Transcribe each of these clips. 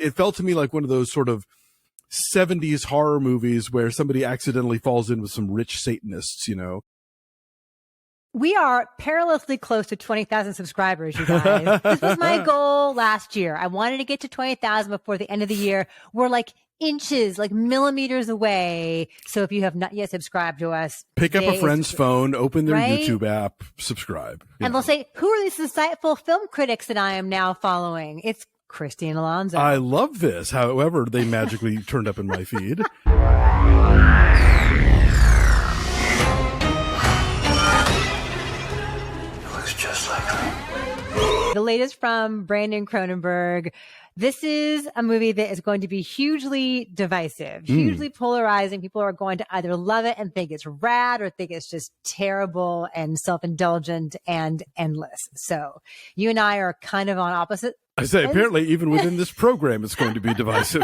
It felt to me like one of those sort of 70s horror movies where somebody accidentally falls in with some rich Satanists, you know. We are perilously close to 20,000 subscribers, you guys. This was my goal last year. I wanted to get to 20,000 before the end of the year. We're like inches, like millimeters away. So if you have not yet subscribed to us, pick up a friend's phone, open their YouTube app, subscribe. And they'll say, who are these insightful film critics that I am now following? It's Christy and Alonso. I love this. However, they magically turned up in my feed. The latest from Brandon Cronenberg. This is a movie that is going to be hugely divisive, hugely polarizing. People are going to either love it and think it's rad or think it's just terrible and self-indulgent and endless. So you and I are kind of on opposite. I say, apparently, even within this program, it's going to be divisive.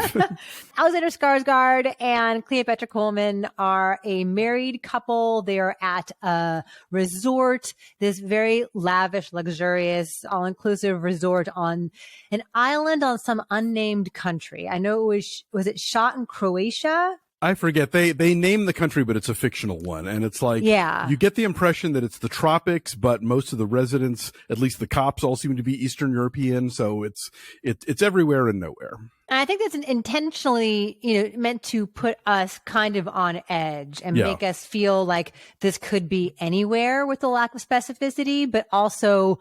Alexander Skarsgard and Cleopatra Coleman are a married couple. They are at a resort, this very lavish, luxurious, all-inclusive resort on an island on some unnamed country. I know it was it shot in Croatia? I forget. They name the country, but it's a fictional one. And it's like, you get the impression that it's the tropics, but most of the residents, at least the cops, all seem to be Eastern European. So it's everywhere and nowhere. And I think that's intentionally, meant to put us kind of on edge and make us feel like this could be anywhere with a lack of specificity, but also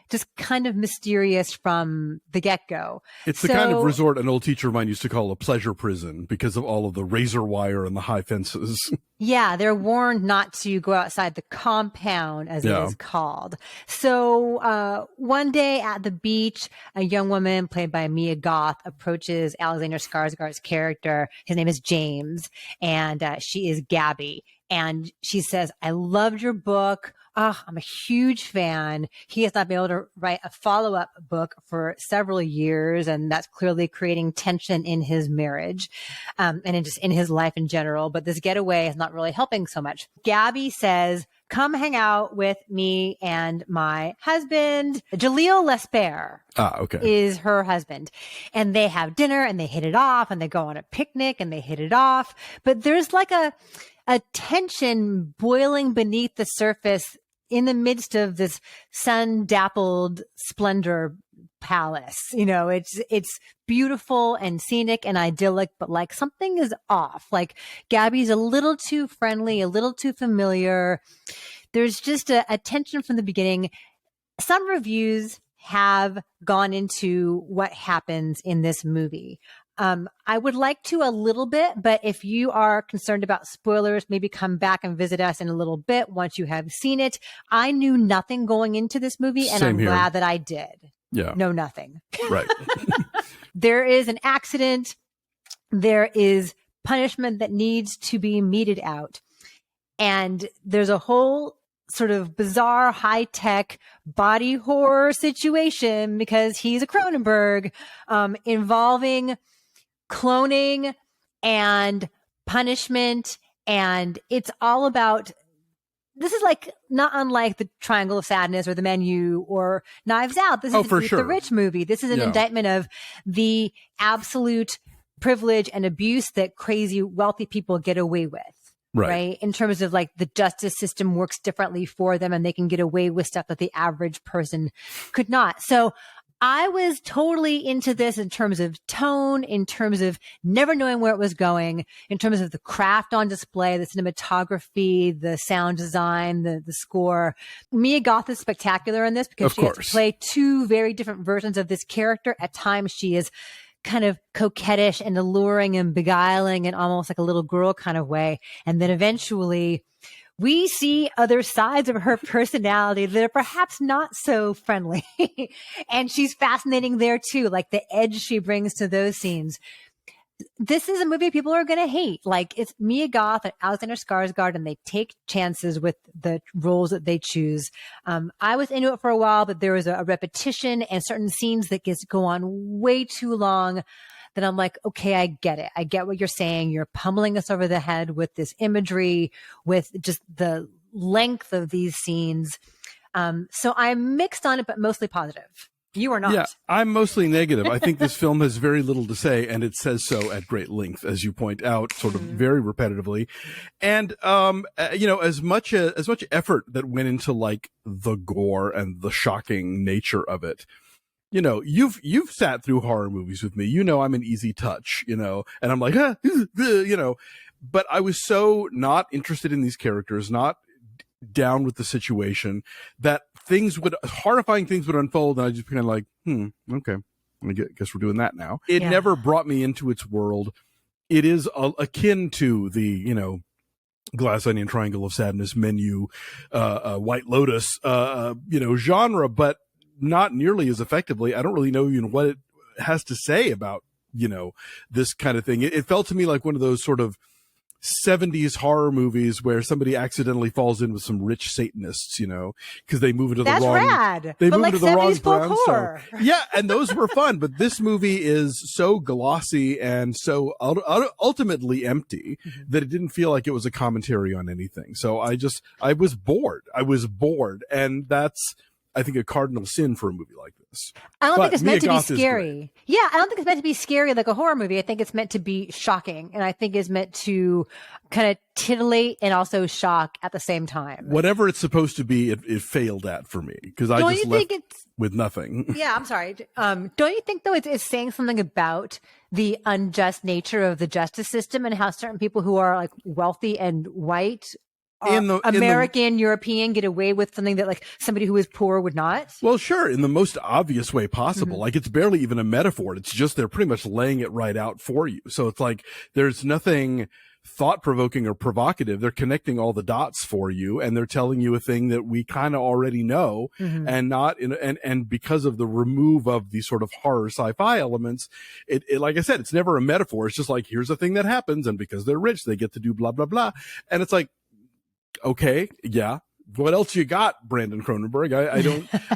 just kind of mysterious from the get-go. It's the kind of resort an old teacher of mine used to call a pleasure prison because of all of the razor wire and the high fences. Yeah, they're warned not to go outside the compound, as it is called. So one day at the beach, a young woman played by Mia Goth approaches Alexander Skarsgard's character. His name is James, and she is Gabby. And she says, I loved your book. Oh, I'm a huge fan. He has not been able to write a follow-up book for several years, and that's clearly creating tension in his marriage and in his life in general. But this getaway is not really helping so much. Gabby says, come hang out with me and my husband. Jalil Lespert is her husband. And they have dinner and they hit it off, and they go on a picnic and they hit it off. But there's like a tension boiling beneath the surface in the midst of this sun-dappled splendor palace. It's beautiful and scenic and idyllic, but like something is off. Like Gabby's a little too friendly, a little too familiar. There's just a tension from the beginning. Some reviews have gone into what happens in this movie. I would like to a little bit, but if you are concerned about spoilers, maybe come back and visit us in a little bit once you have seen it. I knew nothing going into this movie, and I'm glad that I did. Yeah. Know nothing. Right. There is an accident. There is punishment that needs to be meted out. And there's a whole sort of bizarre high-tech body horror situation because he's a Cronenberg, involving cloning and punishment. And it's all about, this is like not unlike the Triangle of Sadness or The Menu or Knives Out. This is the Rich movie. This is an indictment of the absolute privilege and abuse that crazy wealthy people get away with. Right. In terms of like the justice system works differently for them and they can get away with stuff that the average person could not. So I was totally into this in terms of tone, in terms of never knowing where it was going, in terms of the craft on display, the cinematography, the sound design, the score. Mia Goth is spectacular in this because she has to play two very different versions of this character. At times she is kind of coquettish and alluring and beguiling in almost like a little girl kind of way. And then eventually we see other sides of her personality that are perhaps not so friendly. And she's fascinating there too, like the edge she brings to those scenes. This is a movie people are going to hate. Like, it's Mia Goth and Alexander Skarsgard, and they take chances with the roles that they choose. I was into it for a while, but there was a repetition and certain scenes that go on way too long that I'm like, okay, I get it. I get what you're saying. You're pummeling us over the head with this imagery, with just the length of these scenes. So I'm mixed on it, but mostly positive. You are not. Yeah, I'm mostly negative. I think this film has very little to say, and it says so at great length, as you point out, sort of very repetitively. And, as much effort that went into like the gore and the shocking nature of it, you've sat through horror movies with me. I'm an easy touch, and I'm like, but I was so not interested in these characters, not down with the situation, that horrifying things would unfold, and I just kind of like, okay, I guess we're doing that now. It never brought me into its world. It is akin to the, Glass Onion Triangle of Sadness menu, White Lotus, genre, but not nearly as effectively. I don't really know what it has to say about, this kind of thing. It felt to me like one of those sort of 70s horror movies where somebody accidentally falls in with some rich Satanists, because they move into the wrong. Rad. They but move like into the wrong brownstone. Yeah, and those were fun. But this movie is so glossy and so ultimately empty that it didn't feel like it was a commentary on anything. So I was bored. And that's, I think, a cardinal sin for a movie like this. I don't think it's meant to be scary. Yeah, I don't think it's meant to be scary like a horror movie. I think it's meant to be shocking. And I think it's meant to kind of titillate and also shock at the same time. Whatever it's supposed to be, it failed at for me. Because I just left with nothing. Yeah, I'm sorry. Don't you think, though, it's saying something about the unjust nature of the justice system and how certain people who are like wealthy and white American, European get away with something that like somebody who is poor would not? Well, sure. In the most obvious way possible. Like it's barely even a metaphor. It's just, they're pretty much laying it right out for you. So it's like, there's nothing thought provoking or provocative. They're connecting all the dots for you, and they're telling you a thing that we kind of already know, and not and because of the remove of these sort of horror sci-fi elements, it like I said, it's never a metaphor. It's just like, here's a thing that happens, and because they're rich, they get to do blah, blah, blah. And it's like, okay, yeah. What else you got, Brandon Cronenberg?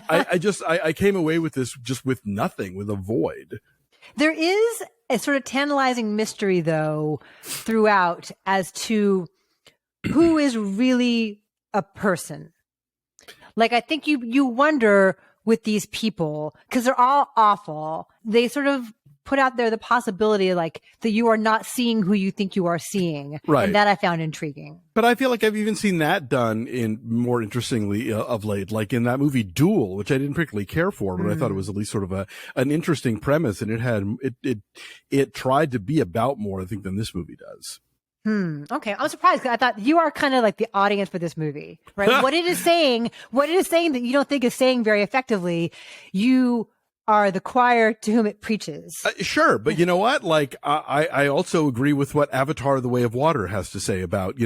I came away with this just with nothing, with a void. There is a sort of tantalizing mystery, though, throughout as to who is really a person. Like, I think you wonder with these people, because they're all awful. They sort of put out there the possibility like that you are not seeing who you think you are seeing. Right. And that I found intriguing. But I feel like I've even seen that done in more interestingly of late, like in that movie Duel, which I didn't particularly care for, but I thought it was at least sort of an interesting premise, and it tried to be about more, I think, than this movie does. Okay. I'm surprised, because I thought you are kind of like the audience for this movie, right? what it is saying that you don't think is saying very effectively, you are the choir to whom it preaches. Sure. But you know what? Like, I also agree with what Avatar: The Way of Water has to say about,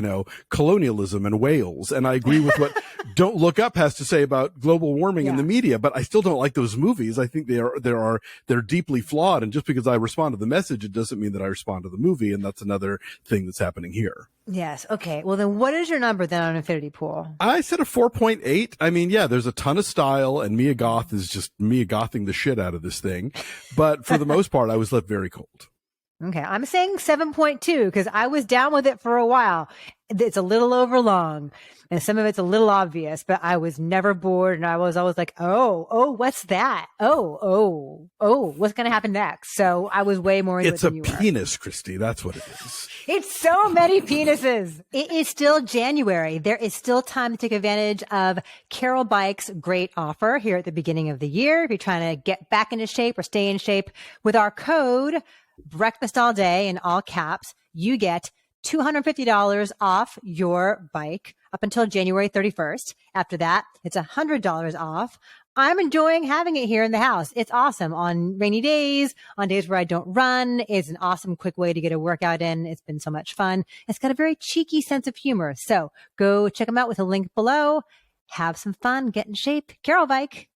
colonialism and whales. And I agree with what Don't Look Up has to say about global warming in the media, but I still don't like those movies. I think they're deeply flawed. And just because I respond to the message, it doesn't mean that I respond to the movie. And that's another thing that's happening here. Yes. Okay. Well, then what is your number then on Infinity Pool? I said a 4.8. I mean, yeah, there's a ton of style, and Mia Goth is just Mia Gothing the shit out of this thing. But for the most part, I was left very cold. Okay. I'm saying 7.2 because I was down with it for a while. It's a little overlong, and some of it's a little obvious, but I was never bored, and I was always like, oh, what's that? Oh, what's going to happen next? So I was way more into it than you were. It's a penis, Christy. That's what it is. It's so many penises. It is still January. There is still time to take advantage of Carol Bike's great offer here at the beginning of the year. If you're trying to get back into shape or stay in shape, with our code Breakfast All Day in all caps, you get $250 off your bike up until January 31st. After that, it's $100 off. I'm enjoying having it here in the house. It's awesome on rainy days, on days where I don't run. It's an awesome, quick way to get a workout in. It's been so much fun. It's got a very cheeky sense of humor. So go check them out with a link below. Have some fun, get in shape. Carol Bike.